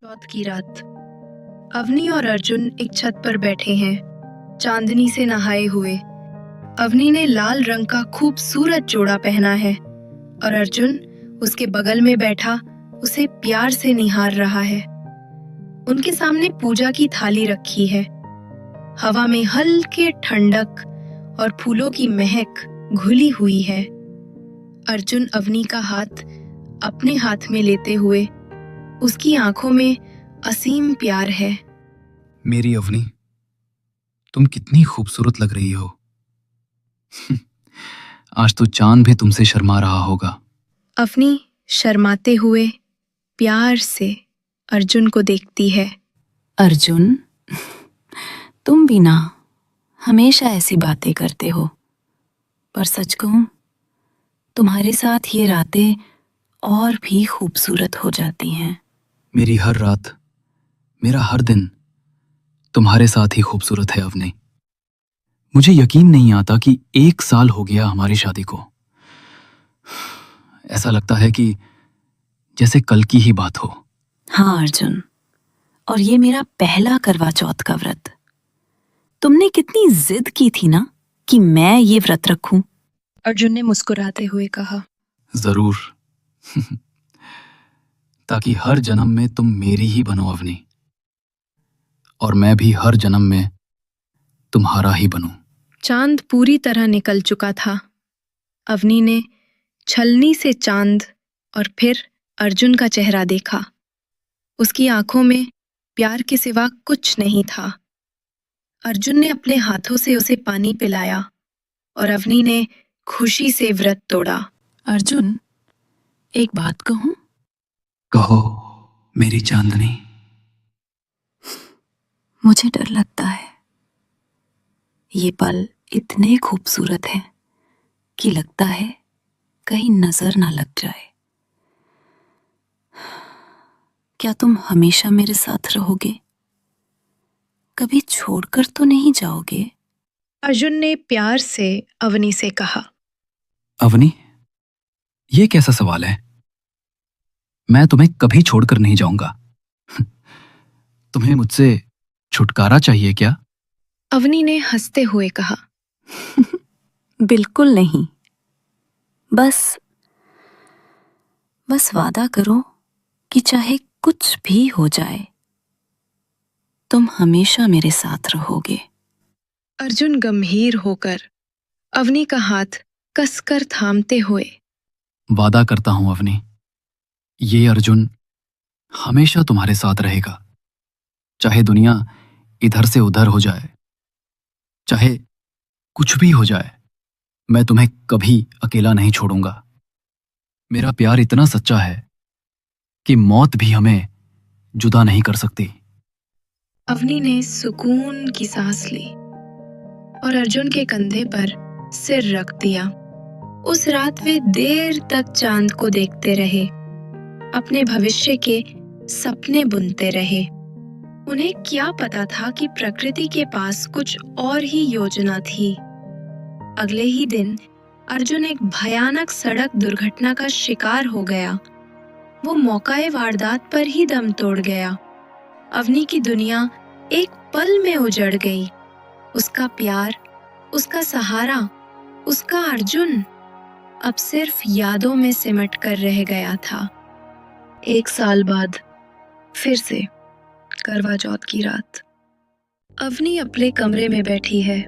चौथ की रात अवनी और अर्जुन एक छत पर बैठे हैं, चांदनी से नहाए हुए। अवनी ने लाल रंग का खूबसूरत जोड़ा पहना है और अर्जुन उसके बगल में बैठा उसे प्यार से निहार रहा है। उनके सामने पूजा की थाली रखी है। हवा में हल्के ठंडक और फूलों की महक घुली हुई है। अर्जुन अवनी का हाथ अपने हाथ में लेते हुए उसकी आंखों में असीम प्यार है। मेरी अवनी, तुम कितनी खूबसूरत लग रही हो। आज तो चांद भी तुमसे शर्मा रहा होगा। अवनी शर्माते हुए प्यार से अर्जुन को देखती है। अर्जुन, तुम भी ना हमेशा ऐसी बातें करते हो, पर सच कहूं, तुम्हारे साथ ये रातें और भी खूबसूरत हो जाती हैं। मेरी हर रात, मेरा हर दिन तुम्हारे साथ ही खूबसूरत है अवनी। मुझे यकीन नहीं आता कि 1 साल हो गया हमारी शादी को। ऐसा लगता है कि जैसे कल की ही बात हो। हाँ अर्जुन, और ये मेरा पहला करवा चौथ का व्रत। तुमने कितनी जिद की थी ना कि मैं ये व्रत रखूं। अर्जुन ने मुस्कुराते हुए कहा। जरूर। ताकि हर जन्म में तुम मेरी ही बनो अवनी, और मैं भी हर जन्म में तुम्हारा ही बनूं। चांद पूरी तरह निकल चुका था। अवनी ने छलनी से चांद और फिर अर्जुन का चेहरा देखा। उसकी आंखों में प्यार के सिवा कुछ नहीं था। अर्जुन ने अपने हाथों से उसे पानी पिलाया और अवनी ने खुशी से व्रत तोड़ा। अर्जुन, एक बात कहूं? कहो मेरी चांदनी। मुझे डर लगता है। ये पल इतने खूबसूरत हैं कि लगता है कहीं नजर ना लग जाए। क्या तुम हमेशा मेरे साथ रहोगे? कभी छोड़कर तो नहीं जाओगे? अर्जुन ने प्यार से अवनी से कहा। अवनी, ये कैसा सवाल है? मैं तुम्हें कभी छोड़कर नहीं जाऊंगा। तुम्हें मुझसे छुटकारा चाहिए क्या? अवनी ने हंसते हुए कहा। बिल्कुल नहीं। बस वादा करो कि चाहे कुछ भी हो जाए, तुम हमेशा मेरे साथ रहोगे। अर्जुन गंभीर होकर अवनी का हाथ कसकर थामते हुए। वादा करता हूं अवनी, ये अर्जुन हमेशा तुम्हारे साथ रहेगा। चाहे दुनिया इधर से उधर हो जाए, चाहे कुछ भी हो जाए, मैं तुम्हें कभी अकेला नहीं छोड़ूंगा। मेरा प्यार इतना सच्चा है कि मौत भी हमें जुदा नहीं कर सकती। अवनी ने सुकून की सांस ली और अर्जुन के कंधे पर सिर रख दिया। उस रात वे देर तक चांद को देखते रहे, अपने भविष्य के सपने बुनते रहे। उन्हें क्या पता था कि प्रकृति के पास कुछ और ही योजना थी। अगले ही दिन अर्जुन एक भयानक सड़क दुर्घटना का शिकार हो गया। वो मौकाए वारदात पर ही दम तोड़ गया। अवनी की दुनिया एक पल में उजड़ गई। उसका प्यार, उसका सहारा, उसका अर्जुन अब सिर्फ यादों में सिमट कर रह गया था। 1 साल बाद फिर से करवा चौथ की रात। अवनी अपने कमरे में बैठी है।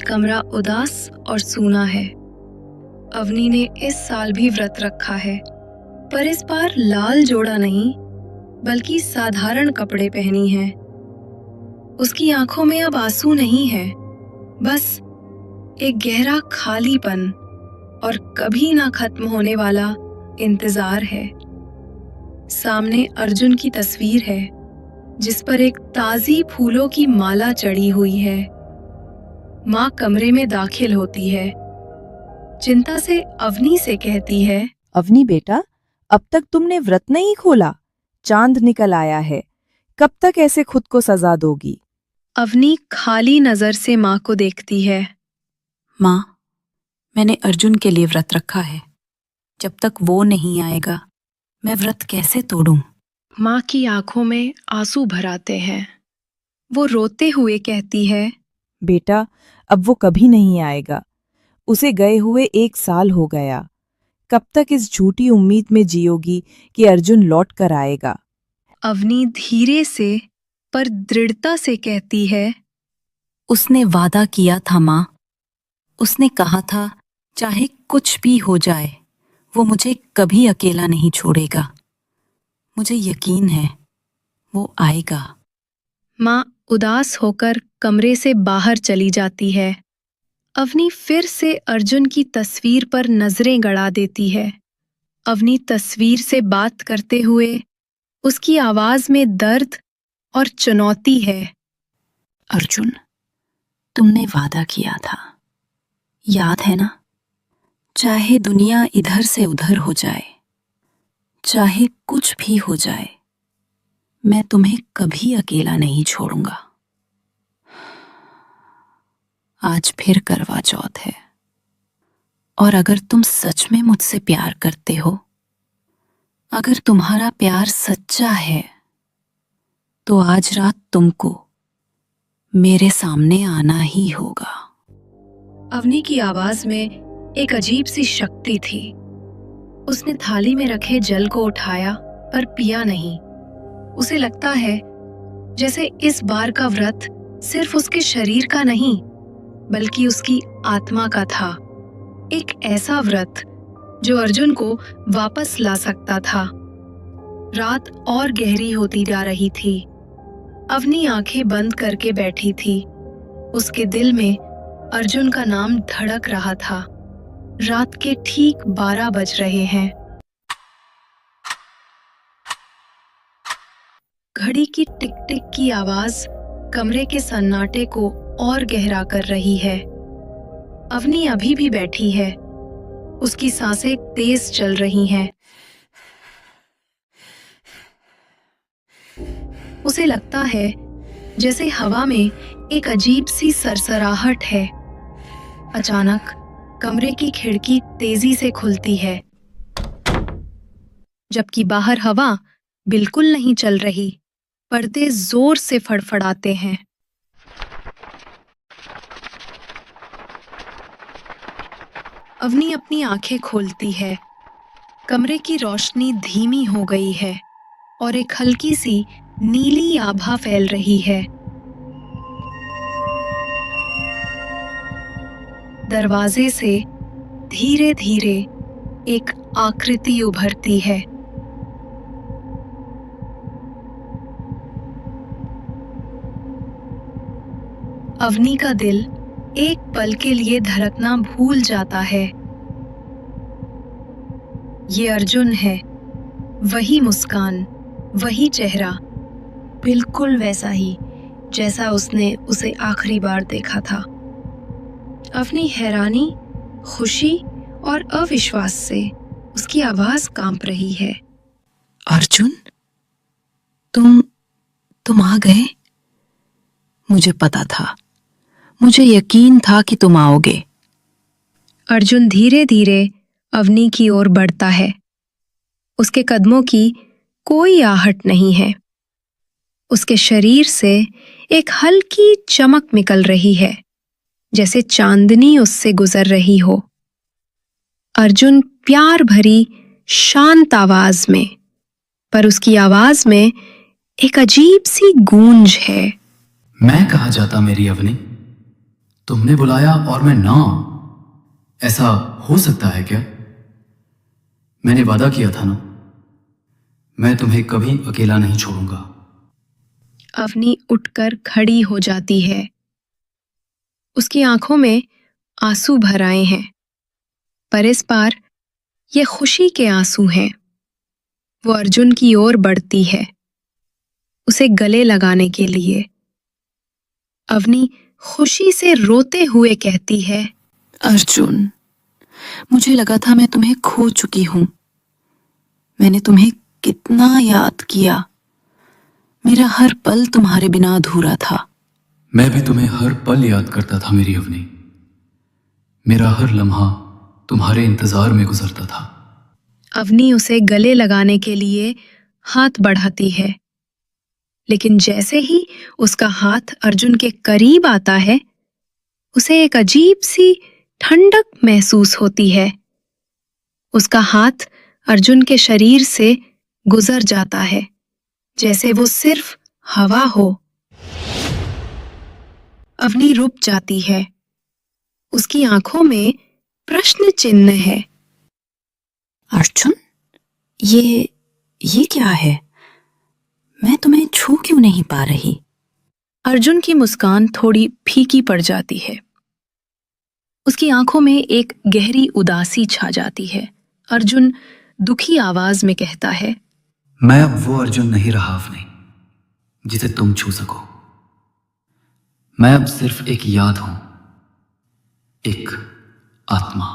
कमरा उदास और सूना है। अवनी ने इस साल भी व्रत रखा है, पर इस बार लाल जोड़ा नहीं बल्कि साधारण कपड़े पहनी है। उसकी आंखों में अब आंसू नहीं है, बस एक गहरा खालीपन और कभी ना खत्म होने वाला इंतजार है। सामने अर्जुन की तस्वीर है, जिस पर एक ताजी फूलों की माला चढ़ी हुई है। माँ कमरे में दाखिल होती है, चिंता से अवनी से कहती है। अवनी बेटा, अब तक तुमने व्रत नहीं खोला। चांद निकल आया है। कब तक ऐसे खुद को सजा दोगी? अवनी खाली नजर से माँ को देखती है। माँ, मैंने अर्जुन के लिए व्रत रखा है। जब तक वो नहीं आएगा, मैं व्रत कैसे तोड़ूं? माँ की आंखों में आंसू भर आते हैं। वो रोते हुए कहती है, बेटा, अब वो कभी नहीं आएगा। उसे गए हुए 1 साल हो गया। कब तक इस झूठी उम्मीद में जियोगी कि अर्जुन लौट कर आएगा? अवनी धीरे से पर दृढ़ता से कहती है, उसने वादा किया था माँ। उसने कहा था चाहे कुछ भी हो जाए वो मुझे कभी अकेला नहीं छोड़ेगा। मुझे यकीन है वो आएगा। माँ उदास होकर कमरे से बाहर चली जाती है। अवनी फिर से अर्जुन की तस्वीर पर नजरें गड़ा देती है। अवनी तस्वीर से बात करते हुए उसकी आवाज में दर्द और चुनौती है। अर्जुन, तुमने वादा किया था, याद है ना? चाहे दुनिया इधर से उधर हो जाए, चाहे कुछ भी हो जाए, मैं तुम्हें कभी अकेला नहीं छोड़ूंगा। आज फिर करवा चौथ है और अगर तुम सच में मुझसे प्यार करते हो, अगर तुम्हारा प्यार सच्चा है, तो आज रात तुमको मेरे सामने आना ही होगा। अवनी की आवाज में एक अजीब सी शक्ति थी। उसने थाली में रखे जल को उठाया पर पिया नहीं। उसे लगता है जैसे इस बार का व्रत सिर्फ उसके शरीर का नहीं बल्कि उसकी आत्मा का था। एक ऐसा व्रत जो अर्जुन को वापस ला सकता था। रात और गहरी होती जा रही थी। अवनी आंखें बंद करके बैठी थी। उसके दिल में अर्जुन का नाम धड़क रहा था। रात के ठीक 12 बज रहे हैं। घड़ी की टिक टिक की आवाज कमरे के सन्नाटे को और गहरा कर रही है। अवनी अभी भी बैठी है। उसकी सांसें तेज चल रही हैं। उसे लगता है जैसे हवा में एक अजीब सी सरसराहट है। अचानक कमरे की खिड़की तेजी से खुलती है, जबकि बाहर हवा बिल्कुल नहीं चल रही। पर्दे जोर से फड़फड़ाते हैं। अवनी अपनी आंखें खोलती है। कमरे की रोशनी धीमी हो गई है और एक हल्की सी नीली आभा फैल रही है। दरवाजे से धीरे धीरे एक आकृति उभरती है। अवनी का दिल एक पल के लिए धड़कना भूल जाता है। ये अर्जुन है, वही मुस्कान, वही चेहरा, बिल्कुल वैसा ही जैसा उसने उसे आखिरी बार देखा था। अवनी हैरानी, खुशी और अविश्वास से उसकी आवाज कांप रही है। अर्जुन, तुम आ गए? मुझे पता था, मुझे यकीन था कि तुम आओगे। अर्जुन धीरे धीरे अवनी की ओर बढ़ता है। उसके कदमों की कोई आहट नहीं है। उसके शरीर से एक हल्की चमक निकल रही है, जैसे चांदनी उससे गुजर रही हो। अर्जुन प्यार भरी शांत आवाज में, पर उसकी आवाज में एक अजीब सी गूंज है। मैं कहा जाता मेरी अवनी? तुमने बुलाया और मैं ना आऊं? ऐसा हो सकता है क्या? मैंने वादा किया था ना, मैं तुम्हें कभी अकेला नहीं छोड़ूंगा। अवनी उठकर खड़ी हो जाती है। उसकी आंखों में आंसू भर आए हैं, पर इस बार ये खुशी के आंसू हैं। वो अर्जुन की ओर बढ़ती है, उसे गले लगाने के लिए। अवनी खुशी से रोते हुए कहती है, अर्जुन, मुझे लगा था मैं तुम्हें खो चुकी हूं। मैंने तुम्हें कितना याद किया। मेरा हर पल तुम्हारे बिना अधूरा था। मैं भी तुम्हें हर पल याद करता था मेरी अवनी। मेरा हर लम्हा तुम्हारे इंतजार में गुजरता था। अवनी उसे गले लगाने के लिए हाथ बढ़ाती है, लेकिन जैसे ही उसका हाथ अर्जुन के करीब आता है, उसे एक अजीब सी ठंडक महसूस होती है। उसका हाथ अर्जुन के शरीर से गुजर जाता है, जैसे वो सिर्फ हवा हो। अवनी रुक जाती है। उसकी आंखों में प्रश्न चिन्ह है। अर्जुन, ये क्या है? मैं तुम्हें छू क्यों नहीं पा रही? अर्जुन की मुस्कान थोड़ी फीकी पड़ जाती है। उसकी आंखों में एक गहरी उदासी छा जाती है। अर्जुन दुखी आवाज में कहता है, मैं अब वो अर्जुन नहीं रहा अवनी, जिसे तुम छू सको। मैं अब सिर्फ एक याद हूं, एक आत्मा।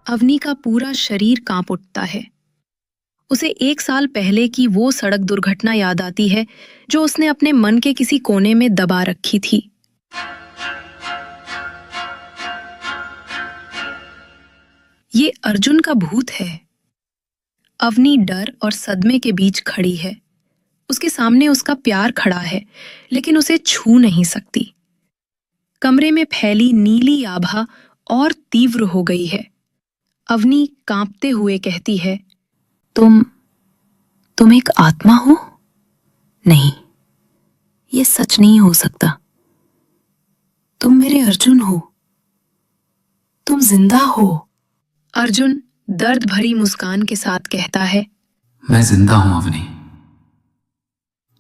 अवनी का पूरा शरीर कांप उठता है। उसे 1 साल पहले की वो सड़क दुर्घटना याद आती है जो उसने अपने मन के किसी कोने में दबा रखी थी। ये अर्जुन का भूत है। अवनी डर और सदमे के बीच खड़ी है। उसके सामने उसका प्यार खड़ा है, लेकिन उसे छू नहीं सकती। कमरे में फैली नीली आभा और तीव्र हो गई है। अवनी कांपते हुए कहती है, तुम एक आत्मा हो? नहीं, ये सच नहीं हो सकता। तुम मेरे अर्जुन हो। तुम जिंदा हो। अर्जुन दर्द भरी मुस्कान के साथ कहता है, मैं जिंदा हूं अवनी,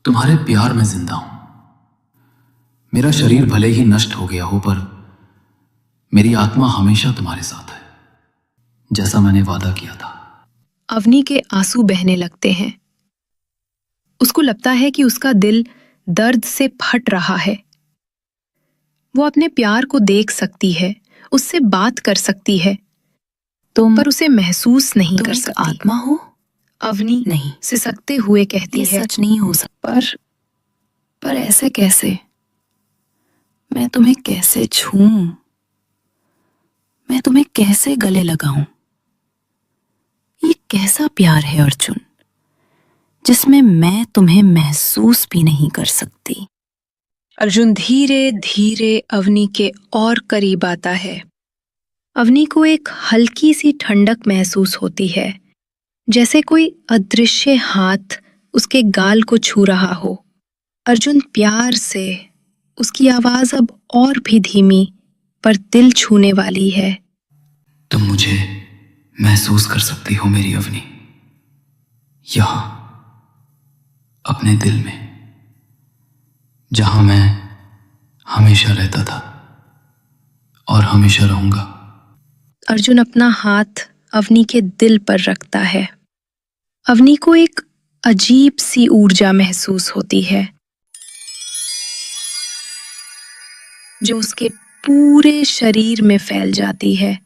तुम्हारे प्यार में जिंदा हूं। मेरा शरीर भले ही नष्ट हो गया हो, पर मेरी आत्मा हमेशा तुम्हारे साथ है, जैसा मैंने वादा किया था। अवनी के आंसू बहने लगते हैं। उसको लगता है कि उसका दिल दर्द से फट रहा है। वो अपने प्यार को देख सकती है, उससे बात कर सकती है, पर उसे महसूस नहीं कर एक सकती। आत्मा हो? अवनी नहीं, सिसकते हुए कहती ये है, सच नहीं हो सकता। पर ऐसे कैसे? मैं तुम्हें कैसे छूऊं? मैं तुम्हें कैसे गले लगाऊं? ये कैसा प्यार है अर्जुन, जिसमें मैं तुम्हें महसूस भी नहीं कर सकती? अर्जुन धीरे धीरे अवनी के और करीब आता है। अवनी को एक हल्की सी ठंडक महसूस होती है, जैसे कोई अदृश्य हाथ उसके गाल को छू रहा हो। अर्जुन प्यार से, उसकी आवाज अब और भी धीमी पर दिल छूने वाली है। तुम मुझे महसूस कर सकती हो मेरी अवनी, यहां अपने दिल में, जहां मैं हमेशा रहता था और हमेशा रहूंगा। अर्जुन अपना हाथ अवनी के दिल पर रखता है। अवनी को एक अजीब सी ऊर्जा महसूस होती है, जो उसके पूरे शरीर में फैल जाती है।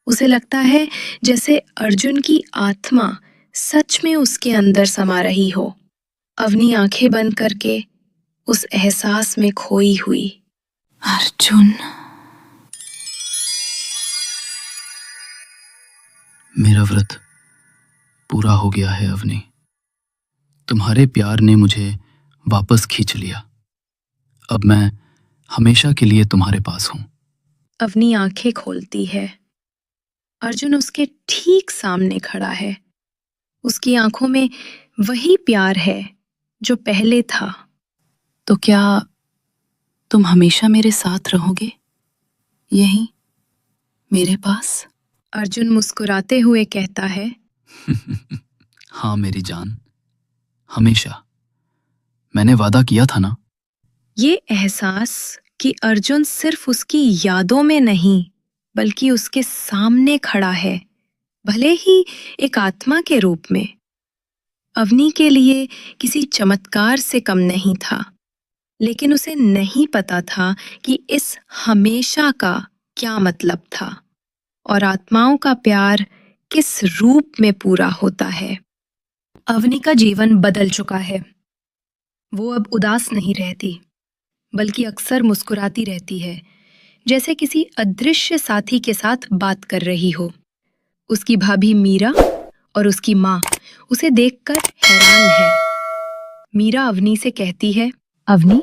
उसे लगता है जैसे अर्जुन की आत्मा सच में उसके अंदर समा रही हो। अवनी आंखें बंद करके उस एहसास में खोई हुई। अर्जुन, मेरा व्रत पूरा हो गया है अवनी। तुम्हारे प्यार ने मुझे वापस खींच लिया। अब मैं हमेशा के लिए तुम्हारे पास हूं। अवनी आंखें खोलती है। अर्जुन उसके ठीक सामने खड़ा है। उसकी आंखों में वही प्यार है जो पहले था। तो क्या तुम हमेशा मेरे साथ रहोगे, यहीं मेरे पास? अर्जुन मुस्कुराते हुए कहता है, हाँ मेरी जान, हमेशा। मैंने वादा किया था ना। ये एहसास कि अर्जुन सिर्फ उसकी यादों में नहीं, बल्कि उसके सामने खड़ा है, भले ही एक आत्मा के रूप में, अवनी के लिए किसी चमत्कार से कम नहीं था। लेकिन उसे नहीं पता था कि इस हमेशा का क्या मतलब था और आत्माओं का प्यार किस रूप में पूरा होता है। अवनी का जीवन बदल चुका है। वो अब उदास नहीं रहती, बल्कि अक्सर मुस्कुराती रहती है, जैसे किसी अदृश्य साथी के साथ बात कर रही हो। उसकी भाभी मीरा और उसकी माँ उसे देखकर हैरान है। मीरा अवनी से कहती है, अवनी,